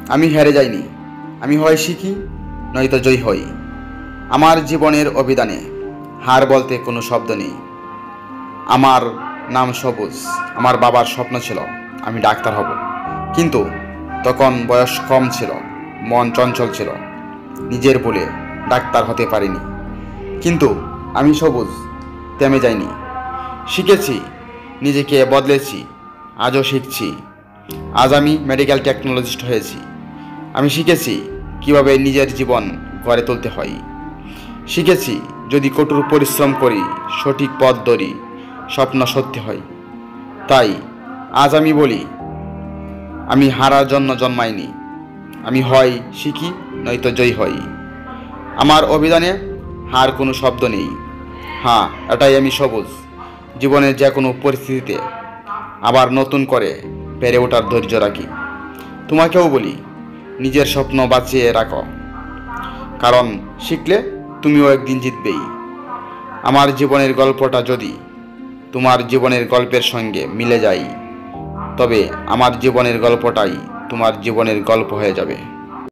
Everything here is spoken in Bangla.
আমি হেরে যাইনি, আমি হয় শিখি নয়তো জয়ী হই। আমার জীবনের অভিধানে হার বলতে কোনো শব্দ নেই। আমার নাম সবুজ। আমার বাবার স্বপ্ন ছিল আমি ডাক্তার হব, কিন্তু তখন বয়স কম ছিল, মন চঞ্চল ছিল, নিজের বলে ডাক্তার হতে পারিনি। কিন্তু আমি সবুজ, থেমে যাইনি। শিখেছি, নিজেকে বদলেছি, আজও শিখছি। আজ আমি মেডিকেল টেকনোলজিস্ট হয়েছি। আমি শিখেছি কিভাবে নিজের জীবন গড়ে তুলতে হয়। শিখেছি যদি কঠোর পরিশ্রম করি, সঠিক পথ ধরি, স্বপ্ন সত্যি হয়। তাই আজ আমি বলি, আমি হারার জন্য জন্মাইনি, আমি হয় শিখি নয়তো জয়ী হই। আমার অভিধানে হার কোনো শব্দ নেই। হ্যাঁ, এটাই আমি সবুজ। জীবনের যে কোনো পরিস্থিতিতে আবার নতুন করে পেরে ওঠার ধৈর্য রাখি। তোমাকেও বলি, নিজের স্বপ্ন বাঁচিয়ে রাখো, কারণ শিখলে তুমিও একদিন জিতবেই। আমার জীবনের গল্পটা যদি তোমার জীবনের গল্পের সঙ্গে মিলে যায়, তবে আমার জীবনের গল্পটাই তোমার জীবনের গল্প হয়ে যাবে।